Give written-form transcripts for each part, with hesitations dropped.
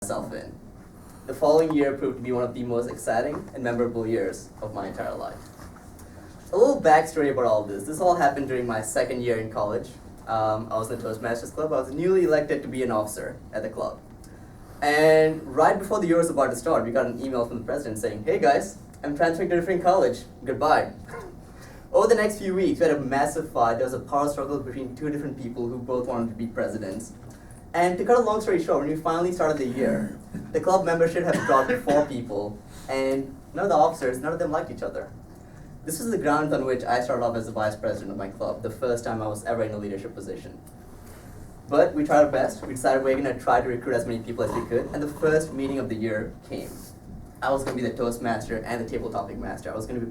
myself in. The following year proved to be one of the most exciting and memorable years of my entire life. A little backstory about all this. This all happened during my second year in college. I was in the Toastmasters club. I was newly elected to be an officer at the club. And right before the year was about to start, we got an email from the president saying, "Hey guys, I'm transferring to a different college. Goodbye." Over the next few weeks, we had a massive fight. There was a power struggle between two different people who both wanted to be presidents. And to cut a long story short, when we finally started the year, the club membership had dropped to 4 people, and none of the officers, none of them liked each other. This was the ground on which I started off as the vice president of my club, the first time I was ever in a leadership position. But we tried our best. We decided we were going to try to recruit as many people as we could, and the first meeting of the year came. I was going to be the Toastmaster and the table topic master. I was going to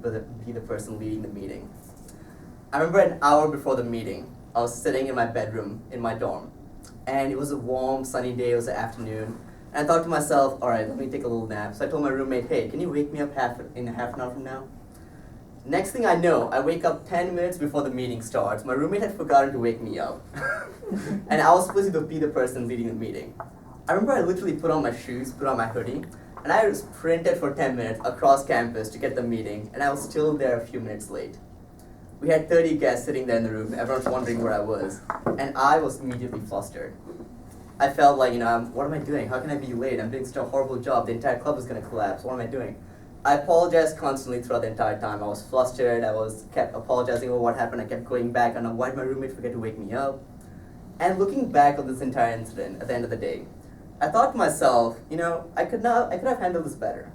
be the person leading the meeting. I remember an hour before the meeting, I was sitting in my bedroom in my dorm, and it was a warm, sunny day. It was the afternoon, and I thought to myself, all right, let me take a little nap. So I told my roommate, hey, can you wake me up in half an hour from now? Next thing I know, I wake up 10 minutes before the meeting starts. My roommate had forgotten to wake me up, and I was supposed to be the person leading the meeting. I remember I literally put on my shoes, put on my hoodie, and I sprinted for 10 minutes across campus to get the meeting, and I was still there a few minutes late. We had 30 guests sitting there in the room. Everyone's wondering where I was, and I was immediately flustered. I felt like, what am I doing? How can I be late? I'm doing such a horrible job. The entire club is going to collapse. What am I doing? I apologized constantly throughout the entire time. I was flustered. I kept apologizing over what happened. I kept going back, and why did my roommate forget to wake me up? And looking back on this entire incident at the end of the day, I thought to myself, I could have handled this better.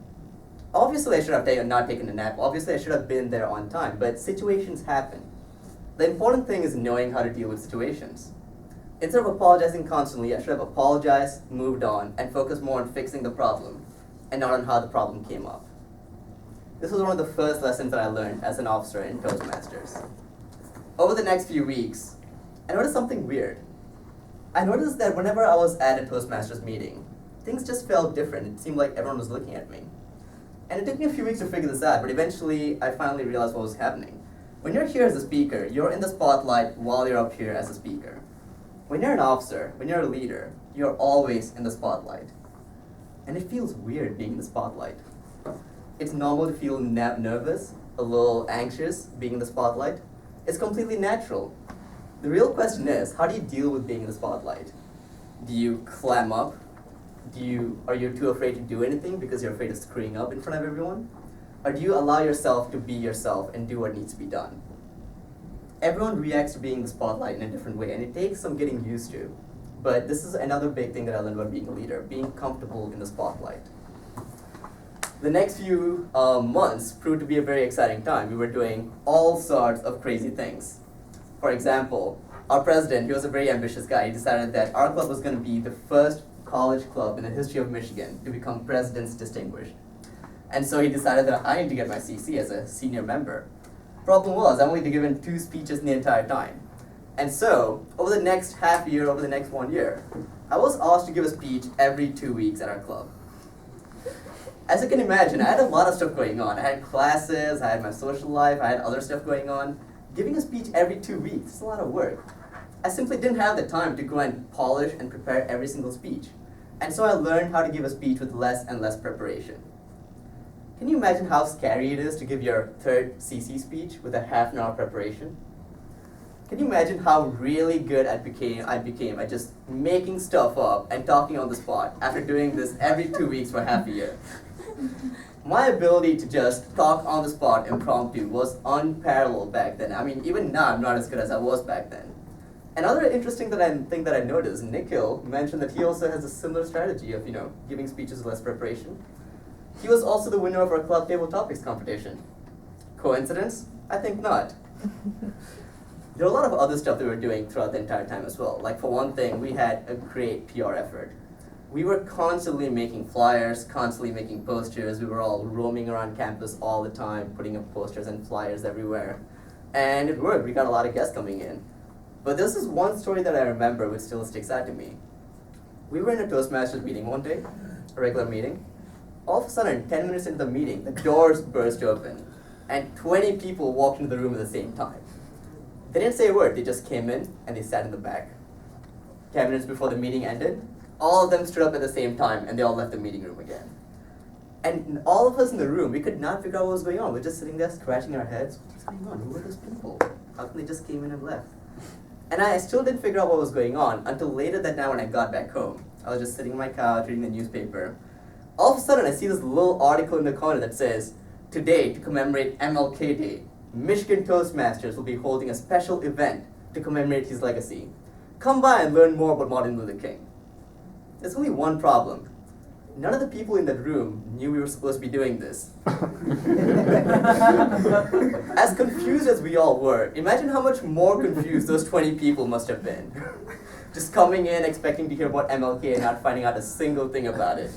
Obviously, I should have not taken a nap. Obviously, I should have been there on time, but situations happen. The important thing is knowing how to deal with situations. Instead of apologizing constantly, I should have apologized, moved on, and focused more on fixing the problem, and not on how the problem came up. This was one of the first lessons that I learned as an officer in Toastmasters. Over the next few weeks, I noticed something weird. I noticed that whenever I was at a Toastmasters meeting, things just felt different. It seemed like everyone was looking at me. And it took me a few weeks to figure this out, but eventually I finally realized what was happening. When you're here as a speaker, you're in the spotlight while you're up here as a speaker. When you're an officer, when you're a leader, you're always in the spotlight. And it feels weird being in the spotlight. It's normal to feel nervous, a little anxious being in the spotlight. It's completely natural. The real question is, how do you deal with being in the spotlight? Do you clam up? Are you too afraid to do anything because you're afraid of screwing up in front of everyone? Or do you allow yourself to be yourself and do what needs to be done? Everyone reacts to being in the spotlight in a different way, and it takes some getting used to. But this is another big thing that I learned about being a leader, being comfortable in the spotlight. The next few months proved to be a very exciting time. We were doing all sorts of crazy things. For example, our president, he was a very ambitious guy. He decided that our club was going to be the first college club in the history of Michigan to become President's Distinguished. And so he decided that I need to get my CC as a senior member. Problem was, I only had to give him 2 speeches in the entire time. And so, over the next half year, over the next 1 year, I was asked to give a speech every 2 weeks at our club. As you can imagine, I had a lot of stuff going on. I had classes, I had my social life, I had other stuff going on. Giving a speech every 2 weeks is a lot of work. I simply didn't have the time to go and polish and prepare every single speech. And so I learned how to give a speech with less and less preparation. Can you imagine how scary it is to give your 3rd CC speech with a half an hour preparation? Can you imagine how really good I became at just making stuff up and talking on the spot after doing this every 2 weeks for half a year? My ability to just talk on the spot impromptu was unparalleled back then. I mean, even now I'm not as good as I was back then. Another interesting thing that I noticed, Nikhil mentioned that he also has a similar strategy of, giving speeches with less preparation. He was also the winner of our club table topics competition. Coincidence? I think not. There were a lot of other stuff that we were doing throughout the entire time as well. Like for one thing, we had a great PR effort. We were constantly making flyers, constantly making posters. We were all roaming around campus all the time, putting up posters and flyers everywhere. And it worked. We got a lot of guests coming in. But this is one story that I remember which still sticks out to me. We were in a Toastmasters meeting one day, a regular meeting. All of a sudden, 10 minutes into the meeting, the doors burst open, and 20 people walked into the room at the same time. They didn't say a word, they just came in and they sat in the back. 10 minutes before the meeting ended, All of them stood up at the same time, and they all left the meeting room again. And all of us in the room, we could not figure out what was going on. We're just sitting there scratching our heads. What's going on? Who are those people? How come they just came in and left? And I still didn't figure out what was going on until later that night when I got back home. I was just sitting on my couch reading the newspaper. All of a sudden, I see this little article in the corner that says, "Today, to commemorate MLK Day, Michigan Toastmasters will be holding a special event to commemorate his legacy. Come by and learn more about Martin Luther King." There's only one problem. None of the people in that room knew we were supposed to be doing this. As confused as we all were, imagine how much more confused those 20 people must have been. Just coming in expecting to hear about MLK and not finding out a single thing about it.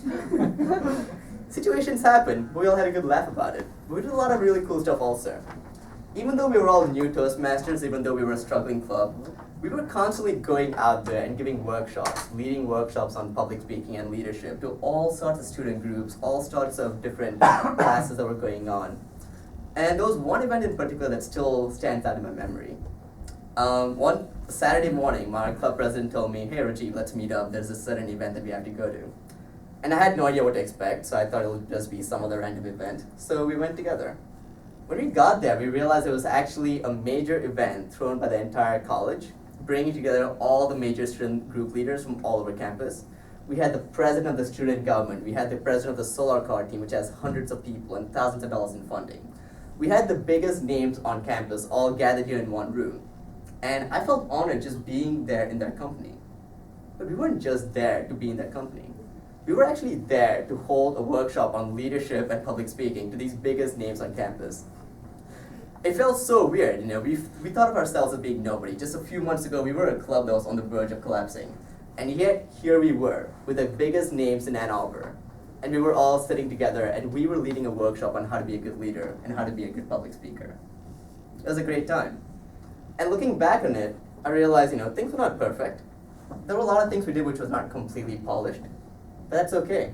Situations happen, but we all had a good laugh about it. But we did a lot of really cool stuff also. Even though we were all new Toastmasters, even though we were a struggling club, we were constantly going out there and giving workshops, leading workshops on public speaking and leadership to all sorts of student groups, all sorts of different classes that were going on. And there was one event in particular that still stands out in my memory. One Saturday morning, my club president told me, "Hey Rajiv, let's meet up. There's a certain event that we have to go to." And I had no idea what to expect, so I thought it would just be some other random event. So we went together. When we got there, we realized it was actually a major event thrown by the entire college, bringing together all the major student group leaders from all over campus. We had the president of the student government. We had the president of the Solar Car team, which has hundreds of people and thousands of dollars in funding. We had the biggest names on campus all gathered here in one room. And I felt honored just being there in their company. But we weren't just there to be in their company. We were actually there to hold a workshop on leadership and public speaking to these biggest names on campus. It felt so weird, we thought of ourselves as being nobody. Just a few months ago, we were a club that was on the verge of collapsing. And yet, here we were, with the biggest names in Ann Arbor. And we were all sitting together, and we were leading a workshop on how to be a good leader and how to be a good public speaker. It was a great time. And looking back on it, I realized, things were not perfect. There were a lot of things we did which was not completely polished, but that's okay.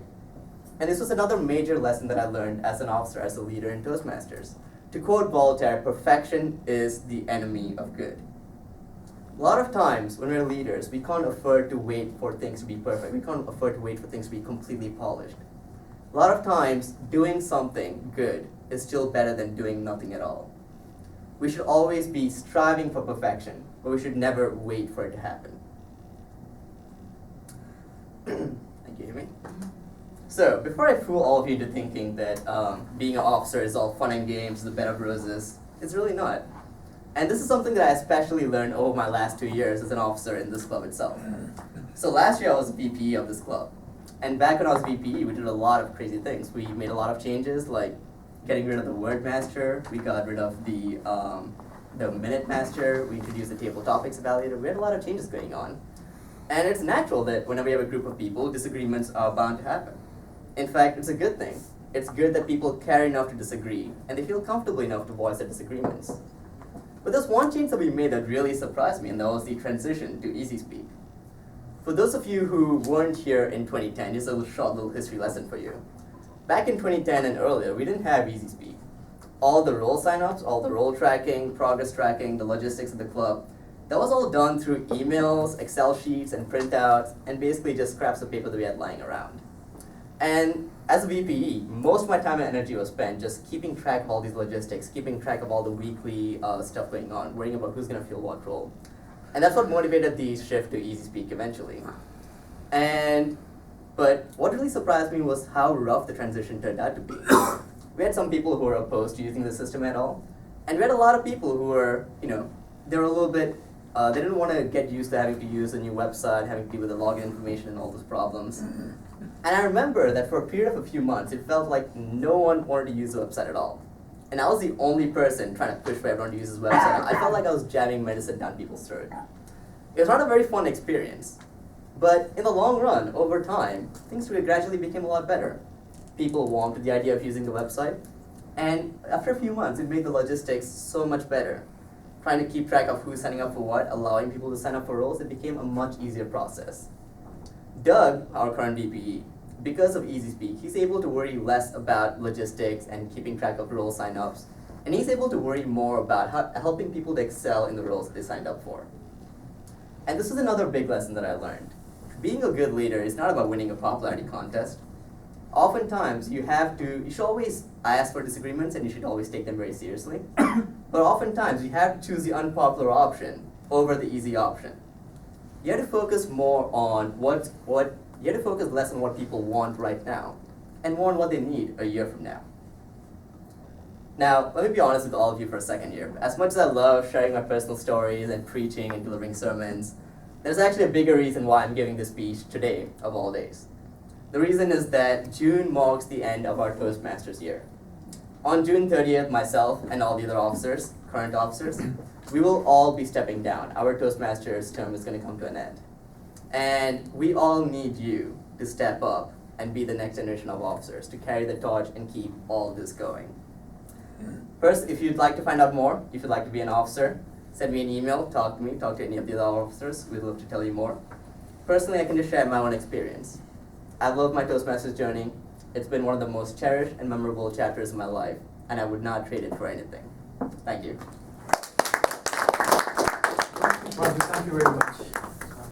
And this was another major lesson that I learned as an officer, as a leader in Toastmasters. To quote Voltaire, perfection is the enemy of good. A lot of times when we're leaders, we can't afford to wait for things to be perfect. We can't afford to wait for things to be completely polished. A lot of times, doing something good is still better than doing nothing at all. We should always be striving for perfection, but we should never wait for it to happen. Thank you, Amy. So, before I fool all of you into thinking that being an officer is all fun and games, the bed of roses, it's really not. And this is something that I especially learned over my last 2 years as an officer in this club itself. So last year I was VPE of this club. And back when I was VPE, we did a lot of crazy things. We made a lot of changes, like getting rid of the word master, we got rid of the minute master, we introduced the table topics evaluator. We had a lot of changes going on. And it's natural that whenever you have a group of people, disagreements are bound to happen. In fact, it's a good thing. It's good that people care enough to disagree, and they feel comfortable enough to voice their disagreements. But there's one change that we made that really surprised me, and that was the transition to EasySpeak. For those of you who weren't here in 2010, just a short little history lesson for you. Back in 2010 and earlier, we didn't have EasySpeak. All the role signups, all the role tracking, progress tracking, the logistics of the club, that was all done through emails, Excel sheets, and printouts, and basically just scraps of paper that we had lying around. And as a VPE, most of my time and energy was spent just keeping track of all these logistics, keeping track of all the weekly stuff going on, worrying about who's going to fill what role. And that's what motivated the shift to EasySpeak eventually. But what really surprised me was how rough the transition turned out to be. We had some people who were opposed to using the system at all, and we had a lot of people who were, they were a little bit, they didn't want to get used to having to use a new website, having to deal with the login information and all those problems. And I remember that for a period of a few months, it felt like no one wanted to use the website at all. And I was the only person trying to push for everyone to use this website. I felt like I was jamming medicine down people's throat. It was not a very fun experience. But in the long run, over time, things gradually became a lot better. People warmed to the idea of using the website. And after a few months, it made the logistics so much better. Trying to keep track of who's signing up for what, allowing people to sign up for roles, it became a much easier process. Doug, our current VPE, because of EasySpeak, he's able to worry less about logistics and keeping track of role signups, and he's able to worry more about helping people to excel in the roles that they signed up for. And this is another big lesson that I learned. being a good leader is not about winning a popularity contest. Oftentimes, you should always ask for disagreements and you should always take them very seriously. But oftentimes, you have to choose the unpopular option over the easy option. You have to focus more on you have to focus less on what people want right now and more on what they need a year from now. Now, let me be honest with all of you for a second here. As much as I love sharing my personal stories and preaching and delivering sermons, there's actually a bigger reason why I'm giving this speech today, of all days. The reason is that June marks the end of our Toastmasters year. On June 30th, myself and all the other officers, current officers, we will all be stepping down. Our Toastmasters term is going to come to an end. And we all need you to step up and be the next generation of officers, to carry the torch and keep all this going. First, if you'd like to find out more, if you'd like to be an officer, send me an email, talk to me, talk to any of the other officers. We'd love to tell you more. Personally, I can just share my own experience. I love my Toastmasters journey. It's been one of the most cherished and memorable chapters of my life, and I would not trade it for anything. Thank you. Roger, thank you very much.